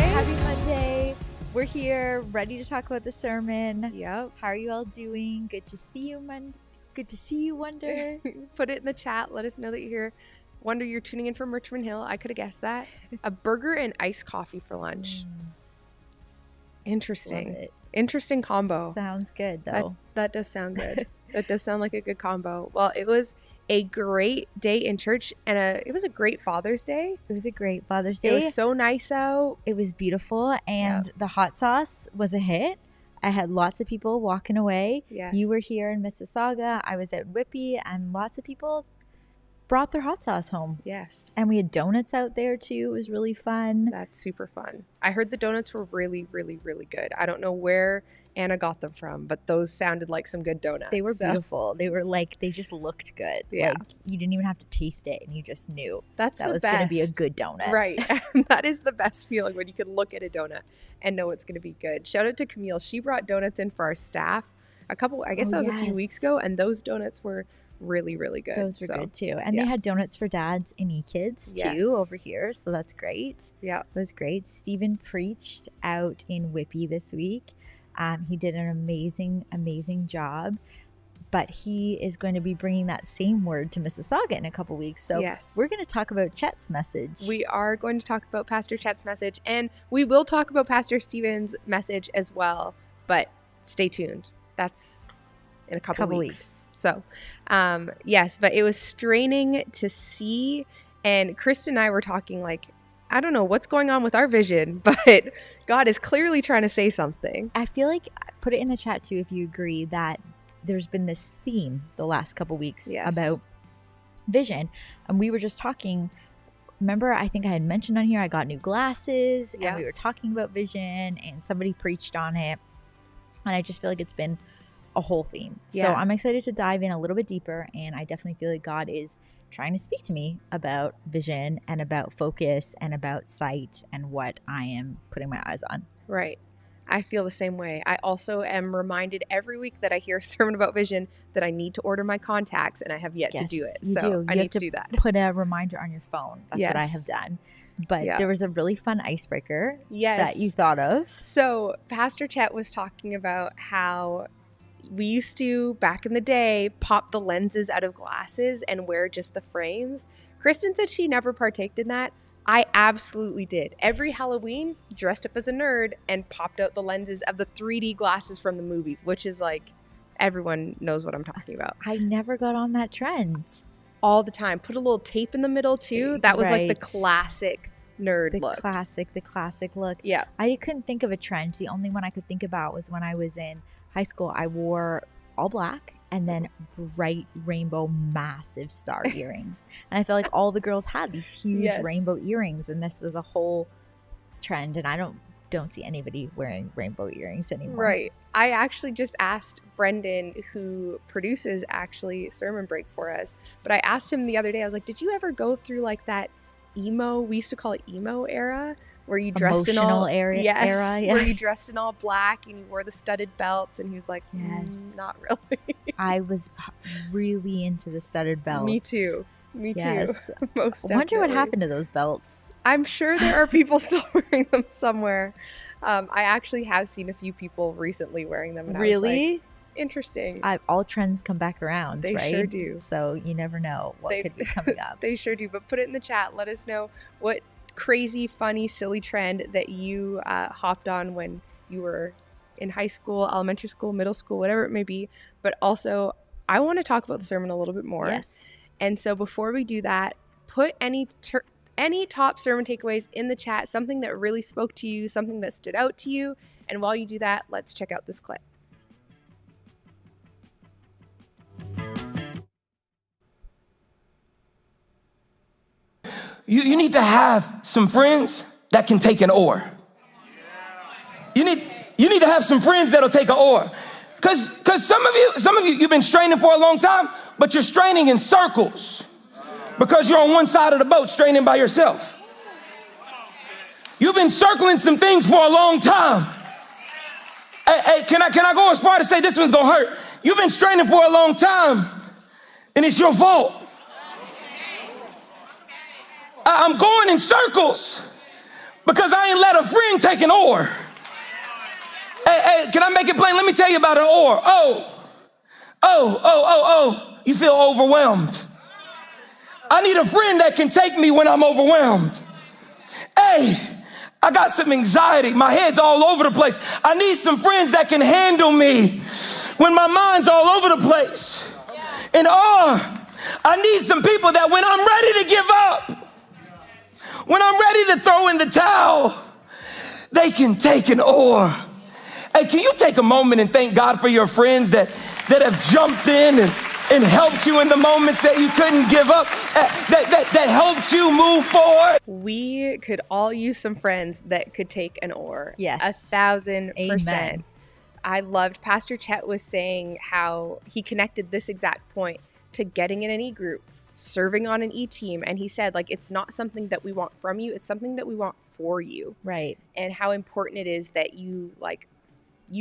Happy Monday. We're here, ready to talk about the sermon. Yep. How are you all doing? Good to see you, Good to see you, Wonder. Put it in the chat. Let us know that you're here. Wonder, you're tuning in from Richmond Hill. I could have guessed that. A burger and iced coffee for lunch. Interesting. Love it. Interesting combo. Sounds good, though. That does sound good. That does sound like a good combo. Well, it was a great day in church, and it was a great Father's Day. It was a great Father's Day. It was so nice out. It was beautiful, and the hot sauce was a hit. I had lots of people walking away. Yes. You were here in Mississauga. I was at Whippy, and lots of people brought their hot sauce home. Yes. And we had donuts out there, too. It was really fun. That's super fun. I heard the donuts were really, really, really good. I don't know where Anna got them from, but those sounded like some good donuts. They were beautiful. They were they just looked good. Yeah. Like, you didn't even have to taste it, and you just knew that was going to be a good donut. Right. That is the best feeling, when you can look at a donut and know it's going to be good. Shout out to Camille. She brought donuts in for our staff a few weeks ago, and those donuts were really, really good. Those were good too. And they had donuts for dads and e-kids too over here. So that's great. Yeah. It was great. Stephen preached out in Whippy this week. He did an amazing, amazing job. But he is going to be bringing that same word to Mississauga in a couple weeks. So we're going to talk about Chet's message. We are going to talk about Pastor Chet's message. And we will talk about Pastor Stephen's message as well. But stay tuned. That's in a couple weeks. So, yes, but it was straining to see. And Kristen and I were talking I don't know what's going on with our vision, but God is clearly trying to say something. I feel like, put it in the chat too if you agree, that there's been this theme the last couple weeks about vision. And we were just talking. Remember, I think I had mentioned on here, I got new glasses and we were talking about vision and somebody preached on it. And I just feel like it's been a whole theme. So I'm excited to dive in a little bit deeper, and I definitely feel like God is trying to speak to me about vision and about focus and about sight and what I am putting my eyes on. Right. I feel the same way. I also am reminded every week that I hear a sermon about vision that I need to order my contacts, and I have yet to do it. So I need to do that. Put a reminder on your phone. That's what I have done. But there was a really fun icebreaker that you thought of. So Pastor Chet was talking about how we used to, back in the day, pop the lenses out of glasses and wear just the frames. Kristen said she never partaked in that. I absolutely did. Every Halloween, dressed up as a nerd and popped out the lenses of the 3D glasses from the movies, which is everyone knows what I'm talking about. I never got on that trend. All the time. Put a little tape in the middle too. That was the classic nerd look. The classic look. Yeah. I couldn't think of a trend. The only one I could think about was when I was in high school. I wore all black and then bright rainbow massive star earrings. And I felt like all the girls had these huge rainbow earrings, and this was a whole trend, and I don't see anybody wearing rainbow earrings anymore. Right. I actually just asked Brendan, who produces Sermon Break for us, but I asked him the other day, I was like, did you ever go through that emo, we used to call it emo era, where you dressed in all era, where you dressed in all black and you wore the studded belts, and he was like, not really. I was really into the studded belts. Me too. Most definitely. I wonder what happened to those belts. I'm sure there are people still wearing them somewhere. I actually have seen a few people recently wearing them. And really? I was like, interesting. All trends come back around, They right? sure do. So you never know what could be coming up. They sure do. But put it in the chat. Let us know what crazy, funny, silly trend that you hopped on when you were in high school, elementary school, middle school, whatever it may be. But also, I want to talk about the sermon a little bit more. Yes. And so before we do that, put any top sermon takeaways in the chat, something that really spoke to you, something that stood out to you. And while you do that, let's check out this clip. You need to have some friends that can take an oar. You need to have some friends that'll take an oar. Because some of you, you've been straining for a long time, but you're straining in circles because you're on one side of the boat straining by yourself. You've been circling some things for a long time. Hey, can I go as far to say this one's gonna hurt? You've been straining for a long time, and it's your fault. I'm going in circles Because I ain't let a friend take an oar. Hey, can I make it plain? Let me tell you about an oar. You feel overwhelmed. I need a friend that can take me when I'm overwhelmed. Hey, I got some anxiety. My head's all over the place. I need some friends that can handle me when my mind's all over the place. And I need some people that when I'm ready to give up, when I'm ready to throw in the towel, they can take an oar. Hey, can you take a moment and thank God for your friends that have jumped in and helped you in the moments that you couldn't give up, that helped you move forward? We could all use some friends that could take an oar. Yes. 1,000%. Amen. I loved Pastor Chet was saying how he connected this exact point to getting in an E group, serving on an E team. And he said, like, it's not something that we want from you. It's something that we want for you. Right. And how important it is that you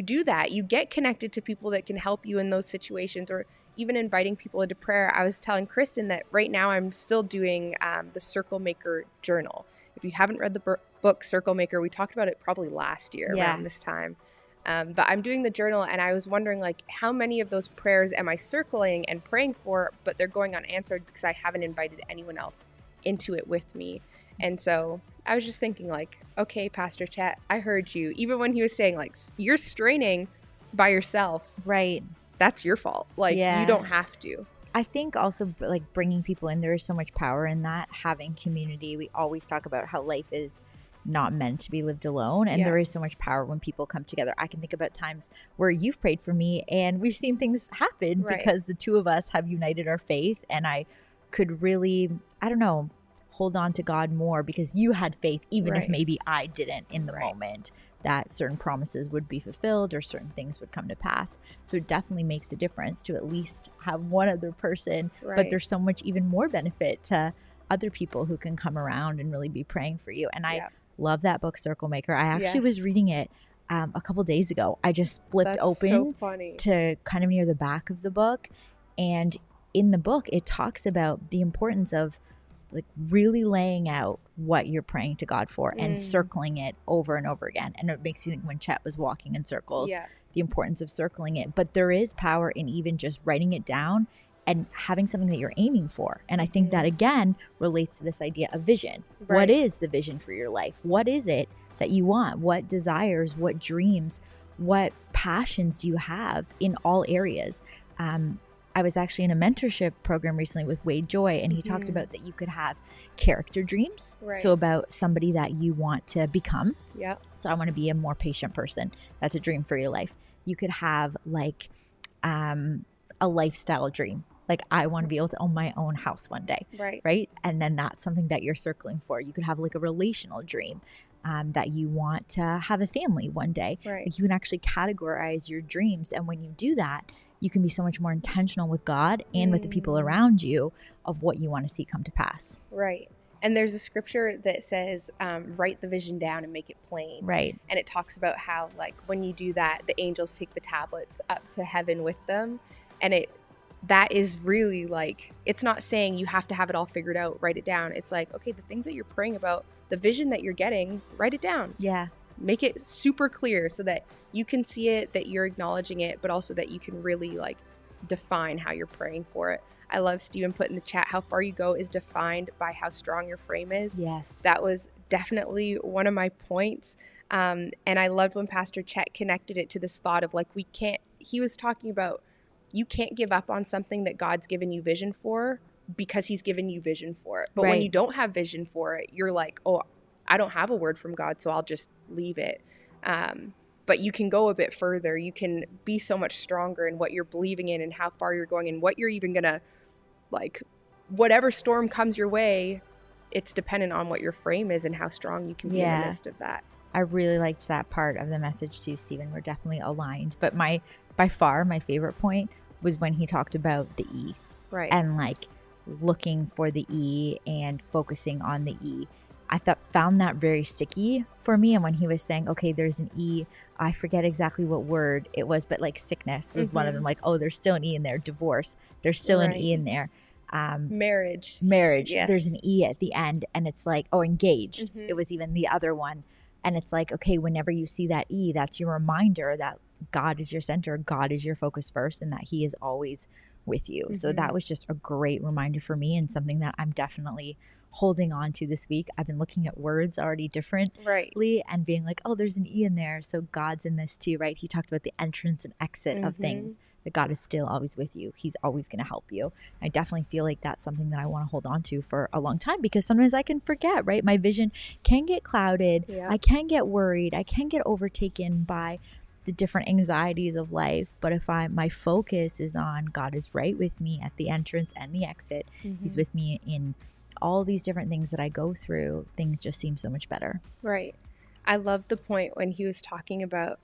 do that. You get connected to people that can help you in those situations, or even inviting people into prayer. I was telling Kristen that right now I'm still doing the Circle Maker journal. If you haven't read the book Circle Maker, we talked about it probably last year around this time. But I'm doing the journal, and I was wondering, like, how many of those prayers am I circling and praying for, but they're going unanswered because I haven't invited anyone else into it with me. And so I was just thinking, like, okay, Pastor Chet, I heard you. Even when he was saying, like, you're straining by yourself. Right. That's your fault. Like, you don't have to. I think also, like, bringing people in, there is so much power in that. Having community. We always talk about how life is not meant to be lived alone, and there is so much power when people come together. I can think about times where you've prayed for me and we've seen things happen because the two of us have united our faith, and I could really, I don't know, hold on to God more because you had faith, even if maybe I didn't in the moment, that certain promises would be fulfilled or certain things would come to pass. So it definitely makes a difference to at least have one other person, but there's so much even more benefit to other people who can come around and really be praying for you. And I love that book, Circle Maker. I actually was reading it a couple days ago. I just flipped open to kind of near the back of the book. And in the book, it talks about the importance of, like, really laying out what you're praying to God for and circling it over and over again. And it makes me think when Chet was walking in circles, the importance of circling it. But there is power in even just writing it down and having something that you're aiming for. And I think that, again, relates to this idea of vision. What is the vision for your life? What is it that you want? What desires, what dreams, what passions do you have in all areas? I was actually in a mentorship program recently with Wade Joy, and he talked about that you could have character dreams. So about somebody that you want to become. So I want to be a more patient person. That's a dream for your life. You could have, like, a lifestyle dream. Like, I want to be able to own my own house one day. Right. And then that's something that you're circling for. You could have, like, a relational dream. That you want to have a family one day. Like, you can actually categorize your dreams. And when you do that, you can be so much more intentional with God and with the people around you of what you want to see come to pass. And there's a scripture that says, write the vision down and make it plain. And it talks about how, like, when you do that, the angels take the tablets up to heaven with them. And that is really, like, it's not saying you have to have it all figured out, write it down. It's like, okay, the things that you're praying about, the vision that you're getting, write it down. Make it super clear so that you can see it, that you're acknowledging it, but also that you can really, like, define how you're praying for it. I love Stephen put in the chat, how far you go is defined by how strong your frame is. That was definitely one of my points. And I loved when Pastor Chet connected it to this thought of, like, he was talking about, you can't give up on something that God's given you vision for because he's given you vision for it. But when you don't have vision for it, you're like, oh, I don't have a word from God, so I'll just leave it. But you can go a bit further. You can be so much stronger in what you're believing in and how far you're going and what you're even going to, like, whatever storm comes your way, it's dependent on what your frame is and how strong you can be in the midst of that. I really liked that part of the message too, Stephen. We're definitely aligned. But by far, my favorite point was when he talked about the E. And, like, looking for the E and focusing on the E. I found that very sticky for me. And when he was saying, okay, there's an E, I forget exactly what word it was, but, like, sickness was one of them. Like, oh, there's still an E in there. Divorce, there's still an E in there. Marriage. Yes. There's an E at the end, and it's like, oh, engaged. Mm-hmm. It was even the other one. And it's like, okay, whenever you see that E, that's your reminder that God is your center, God is your focus first, and that he is always with you. Mm-hmm. So that was just a great reminder for me, and something that I'm definitely holding on to this week. I've been looking at words already differently and being like, oh, there's an E in there. So God's in this too, right? He talked about the entrance and exit of things, that God is still always with you. He's always going to help you. I definitely feel like that's something that I want to hold on to for a long time, because sometimes I can forget, right? My vision can get clouded. Yeah. I can get worried. I can get overtaken by the different anxieties of life. But if my focus is on God is right with me at the entrance and the exit, he's with me in all these different things that I go through, things just seem so much better. Right. I love the point when he was talking about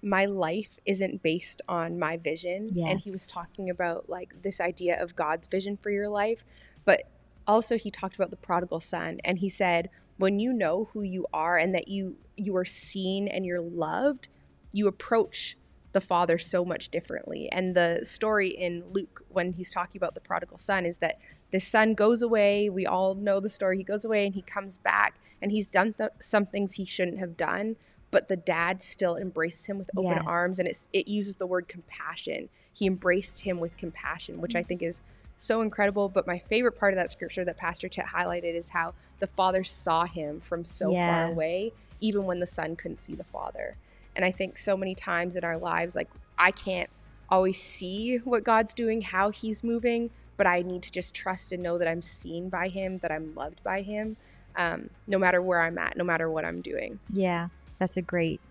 my life isn't based on my vision. Yes. And he was talking about like this idea of God's vision for your life. But also he talked about the prodigal son. And he said, when you know who you are and that you are seen and you're loved, you approach the Father so much differently. And the story in Luke, when he's talking about the prodigal son, is that the son goes away. We all know the story. He goes away and he comes back, and he's done some things he shouldn't have done, but the dad still embraces him with open arms. And it uses the word compassion. He embraced him with compassion, which I think is so incredible. But my favorite part of that scripture that Pastor Chet highlighted is how the Father saw him from so far away, even when the son couldn't see the Father. And I think so many times in our lives, like, I can't always see what God's doing, how he's moving, but I need to just trust and know that I'm seen by him, that I'm loved by him, no matter where I'm at, no matter what I'm doing. Yeah, that's a great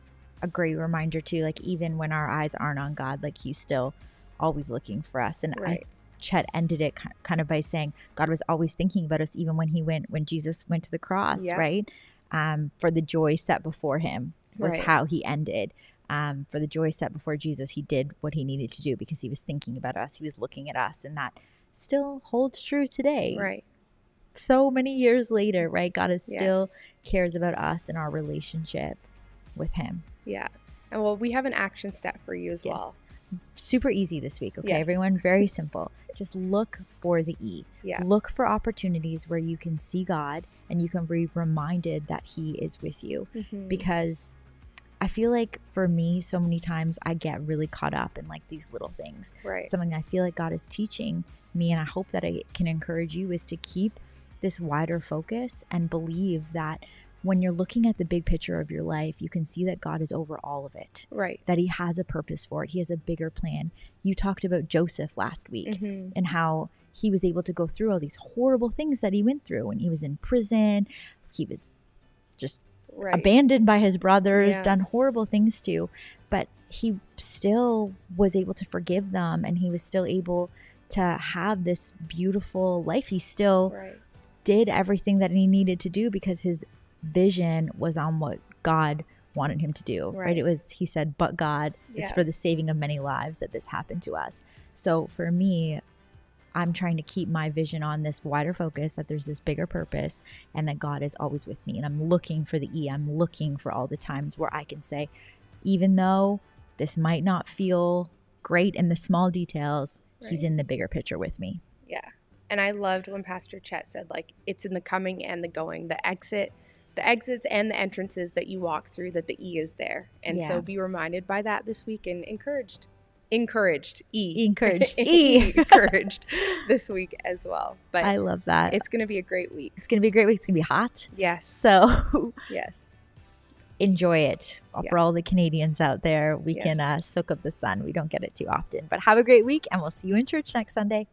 reminder too. Like, even when our eyes aren't on God, like, he's still always looking for us. And Chet ended it kind of by saying God was always thinking about us, even when Jesus went to the cross, right? For the joy set before him was how he ended. For the joy set before Jesus, he did what he needed to do because he was thinking about us. He was looking at us, and that still holds true today. Right. So many years later, right? God is still cares about us and our relationship with him. Yeah. And well, we have an action step for you as well. Super easy this week, okay, everyone? Very simple. Just look for the E. Yeah. Look for opportunities where you can see God and you can be reminded that he is with you. Because I feel like for me, so many times I get really caught up in like these little things. Right. Something I feel like God is teaching me, and I hope that I can encourage you, is to keep this wider focus and believe that when you're looking at the big picture of your life, you can see that God is over all of it. Right. That he has a purpose for it. He has a bigger plan. You talked about Joseph last week and how he was able to go through all these horrible things that he went through when he was in prison. He was just abandoned by his brothers, done horrible things to, but he still was able to forgive them, and he was still able to have this beautiful life. He still did everything that he needed to do because his vision was on what God wanted him to do. Right? It was, he said, but God, it's for the saving of many lives that this happened to us. So for me, I'm trying to keep my vision on this wider focus, that there's this bigger purpose, and that God is always with me. And I'm looking for the E. I'm looking for all the times where I can say, even though this might not feel great in the small details, he's in the bigger picture with me. Yeah. And I loved when Pastor Chet said, like, it's in the coming and the going, the exits and the entrances that you walk through, that the E is there. And so be reminded by that this week and encouraged this week as well. But I love that. It's going to be a great week. It's going to be a great week. It's going to be hot. Yes. So enjoy it. For all the Canadians out there, we can soak up the sun. We don't get it too often. But have a great week, and we'll see you in church next Sunday.